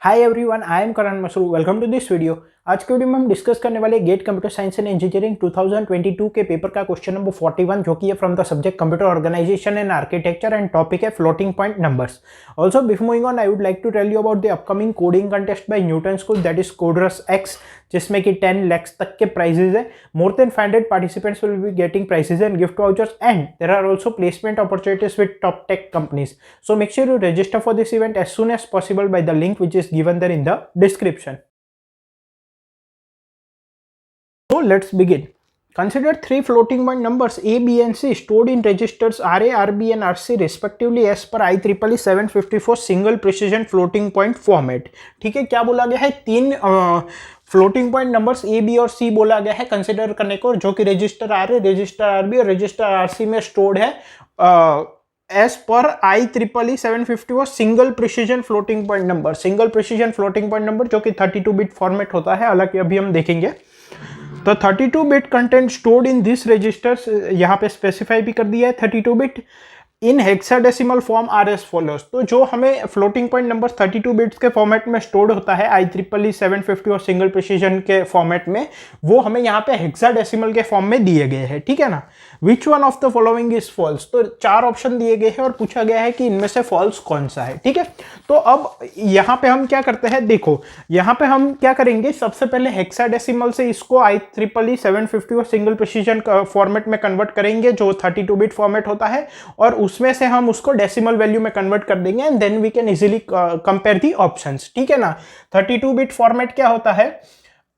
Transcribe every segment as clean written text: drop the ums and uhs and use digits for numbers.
Hi everyone, I am Karan Masru. Welcome to this video. आज के video में हम डिस्कस करने वाले GATE computer science and engineering 2022 के पेपर का क्वेश्चन नंबर 41, जो कि है from the subject computer organisation and architecture and topic है floating point numbers. Also before moving on, I would like to tell you about the upcoming coding contest by Newton school, that is coders X, जिसमें कि 10 lakhs तक के prizes है। More than 500 participants will be getting prizes and gift vouchers, and there are also placement opportunities with top tech companies. So make sure you register for this event as soon as possible by the link which is given there in the description. So let's begin. Consider three floating point numbers A, B and C stored in registers RA, RB and RC respectively as per IEEE 754 single precision floating point format. ठीक है, क्या बोला गया है? तीन floating point numbers ए, B और सी बोला गया है कंसिडर करने को, जो कि रजिस्टर RA, रजिस्टर RB और रजिस्टर RC में स्टोर्ड है as per IEEE 754 single precision floating point number. Single precision floating point number जो कि 32 बिट फॉर्मेट होता है, हालांकि अभी हम देखेंगे। तो 32 bit content stored in this registers, यहाँ पे स्पेसिफाई भी कर दिया है 32 bit in hexadecimal form are as follows. तो जो हमें फ्लोटिंग पॉइंट नंबर 32 बिट्स के फॉर्मेट में स्टोर्ड होता है IEEE 750 और सिंगल प्रिसीजन के फॉर्मेट में, वो हमें यहाँ पे हेक्साडेसिमल के फॉर्म में दिए गए हैं। ठीक है ना। Which one of the following is false? तो 4 ऑप्शन दिए गए हैं और पूछा गया है कि इनमें से फॉल्स कौन सा है। ठीक है, तो अब यहाँ पे हम क्या करते हैं, देखो यहाँ पे हम क्या करेंगे, सबसे पहले हेक्साडेसिमल से इसको IEEE 750 और सिंगल प्रिसीजन फॉर्मेट में कन्वर्ट करेंगे, जो 32 बिट फॉर्मेट होता है, और उसमें से हम उसको डेसिमल वैल्यू में कन्वर्ट कर देंगे, and then we can easily compare the options. ठीक है ना। 32 बिट फॉर्मेट क्या होता है?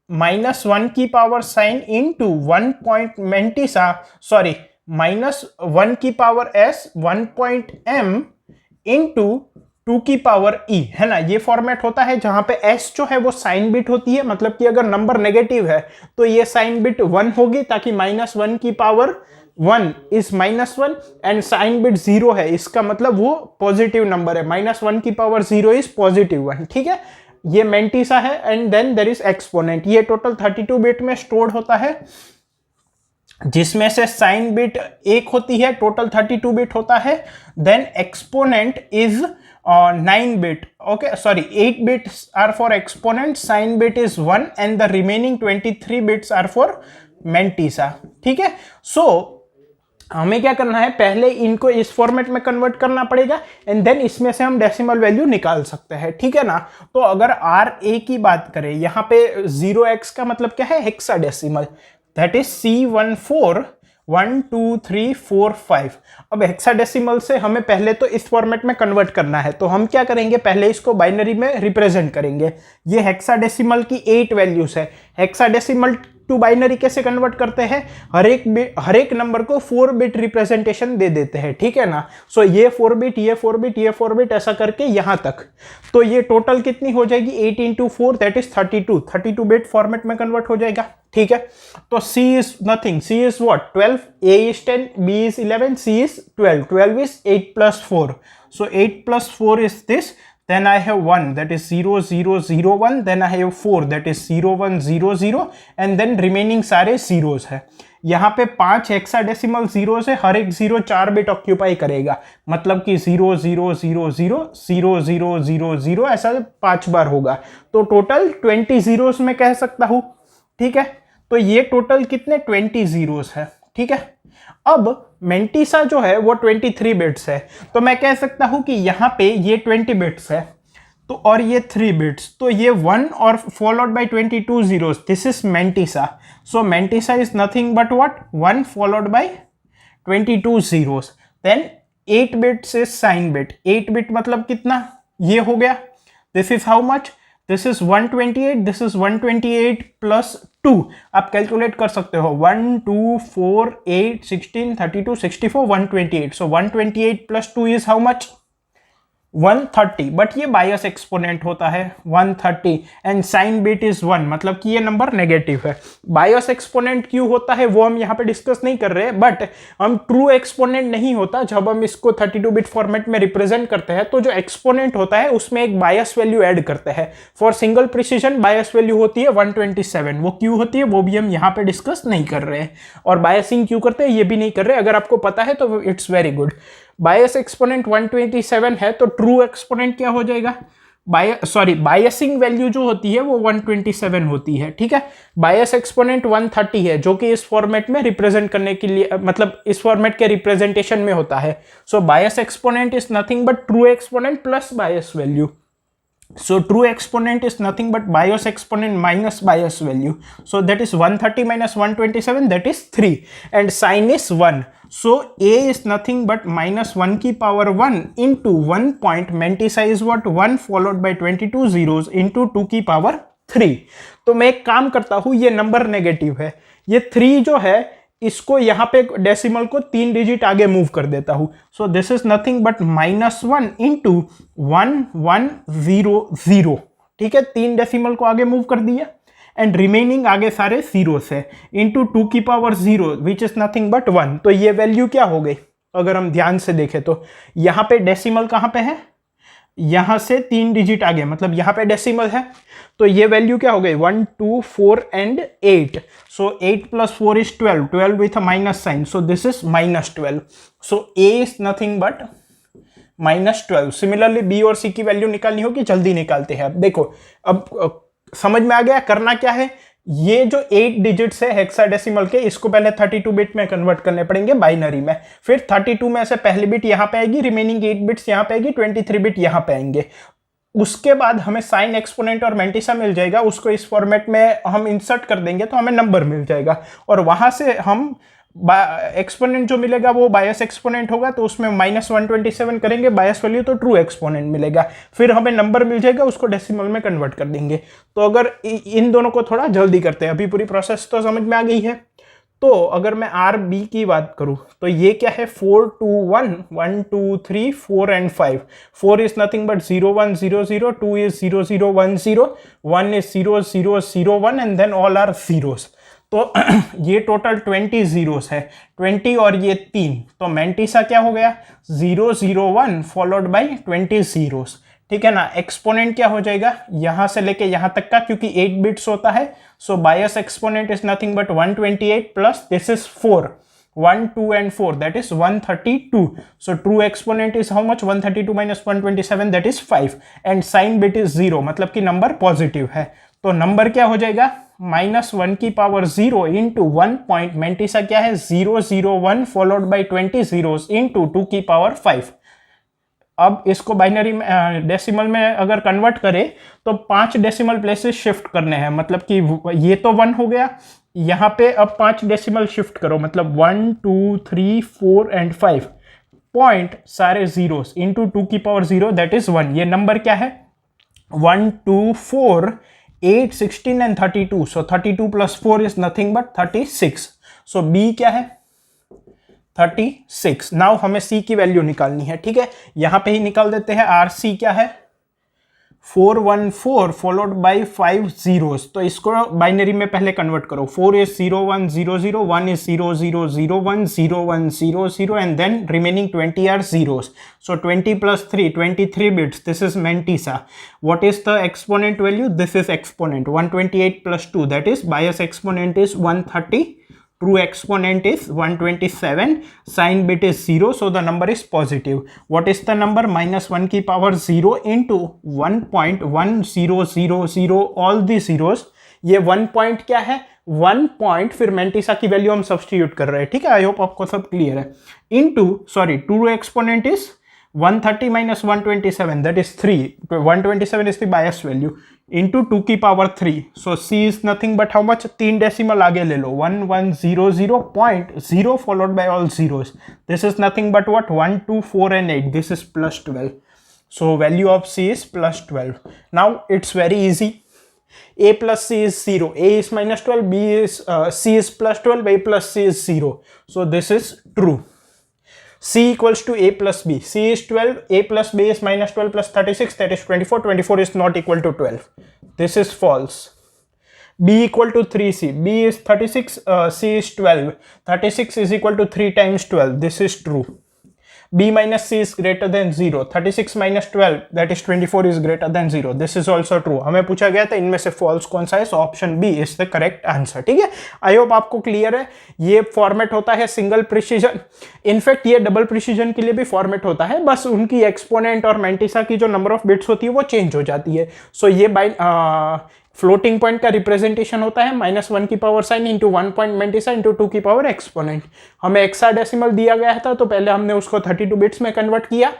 -1 की power sine into 1 point mantissa, sorry -1 की पावर s 1.m इंटू 2 की पावर e, है ना। ये फॉर्मेट होता है जहां पे s जो है वो साइन बिट होती है, मतलब कि अगर नंबर नेगेटिव है तो ये साइन बिट 1 होगी, ताकि -1 की power 1 is -1 and sign bit 0 है, इसका मतलब वो पॉजिटिव नंबर है। -1 की पावर 0 इज पॉजिटिव 1। ठीक है, ये मेंटिसा है, and then there is exponent. ये टोटल 32 बिट में स्टोर्ड होता है, जिसमें से साइन बिट 1 होती है, टोटल 32 बिट होता है। Then exponent is 9 bit, okay sorry 8 bits are for exponent, sign bit is 1 and the remaining 23 bits are for mantissa. ठीक है, सो हमें क्या करना है, पहले इनको इस फॉर्मेट में कन्वर्ट करना पड़ेगा, एंड देन इसमें से हम डेसिमल वैल्यू निकाल सकते हैं। ठीक है ना। तो अगर RA की बात करें, यहाँ पे 0x का मतलब क्या है, हेक्साडेसिमल, दैट इज C14 1 2 3 4 5। अब हेक्साडेसिमल से हमें पहले तो इस फॉर्मेट में कन्वर्ट करना है, तो हम क्या करेंगे, पहले इसको बाइनरी में रिप्रेजेंट करेंगे। ये हेक्साडेसिमल की 8 वैल्यूज है। हेक्साडेसिमल टू बाइनरी कैसे कन्वर्ट करते हैं, हर एक नंबर को 4 बिट रिप्रेजेंटेशन दे देते हैं। ठीक है ना। सो ये 4 बिट, ये 4 बिट, ये 4 बिट, ऐसा करके यहां तक। तो ये टोटल कितनी हो जाएगी, 8 into 4 that is 32 bit format में कन्वर्ट हो जाएगा। ठीक है, तो C is nothing, C is what, 12, A is 10, B is 11, C is 12 is 8 plus 4, so 8 plus 4 is this, then I have 1 that is 0 0 0 1, then I have 4 that is 0 1 0 0, and then remaining सारे zeros है। यहाँ पे 5 hexadecimal zeros है, हर एक 0 4 bit occupy करेगा, मतलब कि 0 0 0 0 0 0 0 0 ऐसा 5 बार होगा, तो टोटल 20 zeros में कह सकता हूँ। ठीक है, तो ये टोटल कितने 20 zeros है। ठीक है, अब मेंटिसा जो है वो 23 बिट्स है, तो मैं कह सकता हूं कि यहां पे ये 20 बिट्स है, तो और ये 3 बिट्स, तो ये 1 और followed by 22 zeros, this is mantissa. So mantissa is nothing but what, 1 followed by 22 zeros, then 8 bits is sign bit. 8 bit मतलब कितना, ये हो गया, this is how much, this is 128, this is 128 plus 2, आप calculate कर सकते हो, 1 2 4 8 16 32 64 128, सो 128 plus 2 is how much, 130, but ये बायस एक्सपोनेंट होता है 130, एंड साइन बिट इज 1, मतलब कि ये नंबर नेगेटिव है। बायस एक्सपोनेंट क्यों होता है वो हम यहाँ पे डिस्कस नहीं कर रहे, बट हम ट्रू एक्सपोनेंट नहीं होता जब हम इसको 32 बिट फॉर्मेट में रिप्रेजेंट करते हैं, तो जो एक्सपोनेंट होता है उसमें एक बायस वैल्यू ऐड करते हैं। For single precision bias value होती है 127, वो क्यों होती है वो भी हम यहाँ पे डिस्कस नहीं कर रहे हैं, और बायसिंग क्यों करते हैं ये भी नहीं कर रहे। अगर आपको पता है तो it's very good. Bias exponent 127 है, तो ट्रू एक्सपोनेंट क्या हो जाएगा, बायसिंग वैल्यू जो होती है वो 127 होती है, ठीक है। बायस एक्सपोनेंट 130 है, जो कि इस फॉर्मेट में रिप्रेजेंट करने के लिए, मतलब इस फॉर्मेट के रिप्रेजेंटेशन में होता है। So bias exponent is nothing but true exponent plus bias value. So true exponent is nothing but bias exponent minus bias value. So that is 130 minus 127, that is 3. And sin is 1. So a is nothing but minus 1 की power 1 into 1 point mantissa is what 1 followed by 22 zeros into 2 की power 3. तो मैं एक काम करता हूँ, ये number negative है, ये 3 जो है इसको यहां पे डेसिमल को 3 डिजिट आगे मूव कर देता हूं. सो this is nothing but -1 into 1100. ठीक है, 3 डेसिमल को आगे मूव कर दिया एंड रिमेनिंग आगे सारे जीरोस है इंटू 2 की power 0 which is nothing but 1. तो ये वैल्यू क्या हो गई अगर हम ध्यान से देखें तो यहां पे डेसिमल कहां पे है, यहां से 3 डिजिट आगे, मतलब यहां पे डेसिमल है, तो ये वैल्यू क्या हो गई 1 2 4 and 8. So 8 plus 4 is 12, 12 with a minus sign, so this is -12. So A is nothing but -12. Similarly B और सी की वैल्यू निकालनी होगी, जल्दी निकालते हैं. अब देखो, अब समझ में आ गया करना क्या है. ये जो 8 डिजिट्स है हेक्साडेसिमल के, इसको पहले 32 बिट में कन्वर्ट करने पड़ेंगे बाइनरी में. फिर 32 में से पहली बिट यहां पे आएगी, रिमेनिंग 8 बिट्स यहां पे आएगी, 23 बिट यहां पे आएंगे. उसके बाद हमें साइन एक्सपोनेंट और मेंटिसा मिल जाएगा, उसको इस फॉर्मेट में हम इंसर्ट कर देंगे तो हमें नंबर मिल जाएगा. और वहां से हम एक्सपोनेंट जो मिलेगा वो बायस एक्सपोनेंट होगा, तो उसमें -127 करेंगे, बायस वैल्यू तो ट्रू एक्सपोनेंट मिलेगा. फिर हमें नंबर मिल जाएगा, उसको डेसिमल में कन्वर्ट कर देंगे. तो अगर इन दोनों को थोड़ा जल्दी करते हैं, अभी पूरी प्रोसेस तो समझ में आ गई है. तो अगर मैं आर बी की बात करूं तो ये क्या है 4 2 1 1 2 3 4 and 5. 4 is nothing but 0 1 0 0, 2 is 0 0 1 0, 1 is 0 0 0 1 and then all are zeros. तो ये टोटल 20 जीरोस है, 20 और ये 3, तो मेंटिसा क्या हो गया 0 0 1 फॉलोड बाय 20 जीरोस. ठीक है ना. एक्सपोनेंट क्या हो जाएगा यहां से लेके यहां तक का, क्योंकि 8 बिट्स होता है. So bias exponent is nothing but 128 plus this is 4, 1 2 and 4, that is 132. So true exponent is how much 132 minus 127, that is 5. And sign bit is 0, मतलब कि नंबर पॉजिटिव है. तो नंबर क्या हो जाएगा -1 की पावर 0 इंटू 1 पॉइंट मेंटिसा क्या है 0 0 1 फॉलोड बाई 20 जीरोस इंटू 2 की पावर 5. अब इसको बाइनरी में डेसिमल में अगर कन्वर्ट करें तो 5 डेसिमल प्लेसेस शिफ्ट करने हैं, मतलब कि ये तो 1 हो गया, यहाँ पे अब 5 डेसिमल शिफ्ट करो, मतलब 1 2 3 4 एंड 5 पॉइंट सारे जीरोस इंटू 2 की पावर 0, दैट इज 1. ये नंबर क्या है 1 2 4 8 16 and 32. So 32 plus 4 is nothing but 36. So B क्या है 36. नाउ हमें सी की वैल्यू निकालनी है. ठीक है, यहां पे ही निकाल देते हैं. आर सी क्या है 414 फॉलोड बाई 5 जीरोस. तो इसको बाइनरी में पहले कन्वर्ट करो. 4 is 0 1 0 0, 1 is 0 0 0 1 0 1 0 0 and then remaining 20 are zeros. So 20 plus 3 23 bits, this is mantissa. What is the exponent value? This is exponent 128 plus 2, that is bias exponent is 130, true exponent is 127, sign bit is 0, so the number is positive. What is the number -1 की power 0 into 1.1000, all the zeros. ये 1 point क्या है 1 point, फिर mantissa की value हम substitute कर रहे हैं. ठीक है, आई होप आपको सब क्लियर है. Into true exponent is 130 minus 127, that is 3. 127 is the bias value into 2 की power 3. So C is nothing but how much 3 decimal आगे ले लो 1100.0 followed by all zeros. This is nothing but what 1 2 4 and 8. This is plus 12. So value of C is plus 12. Now it's very easy. A plus C is 0. A is -12. B is C is plus 12. A plus C is 0. So this is true. C equals to A plus B. C is 12, A plus B is -12 plus 36, that is 24. 24 is not equal to 12. This is false. B equal to 3C. B is 36, C is 12. 36 is equal to 3 times 12. This is true. b minus c is greater than 0, 36 minus 12 that is 24 is greater than 0. This is also true. हमें पूछा गया था इनमें से false कौन सा है, so option B is the correct answer. ठीक है, आई होप आपको क्लियर है. ये फॉर्मेट होता है सिंगल प्रिसीजन. इनफैक्ट ये डबल प्रिसीजन के लिए भी फॉर्मेट होता है, बस उनकी एक्सपोनेंट और मैंटिसा की जो नंबर ऑफ बिट्स होती है वो चेंज हो जाती है. सो ये बाय फ्लोटिंग पॉइंट का रिप्रेजेंटेशन होता है -1 की power sine into 1 point mantissa into 2 की पावर एक्सपोनेंट. हमें हेक्साडेसिमल दिया गया था तो पहले हमने उसको 32 बिट्स में कन्वर्ट किया.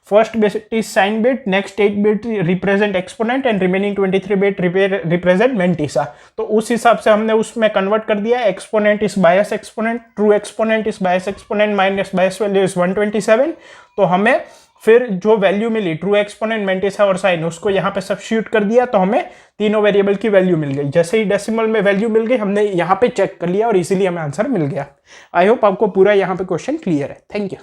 First bit is sign bit, next 8 bit represent exponent and remaining 23 bit represent mantissa. तो उस हिसाब से हमने उसमें कन्वर्ट कर दिया. Exponent is bias exponent, true exponent is bias exponent minus bias value is 127. तो हमें फिर जो वैल्यू मिली ट्रू एक्सपोनेंट, मैंटिसा और साइन, उसको यहाँ पे सब्स्टिट्यूट कर दिया तो हमें तीनों वेरिएबल की वैल्यू मिल गई. जैसे ही डेसिमल में वैल्यू मिल गई हमने यहाँ पे चेक कर लिया और इजीली हमें आंसर मिल गया. आई होप आपको पूरा यहाँ पे क्वेश्चन क्लियर है. Thank you.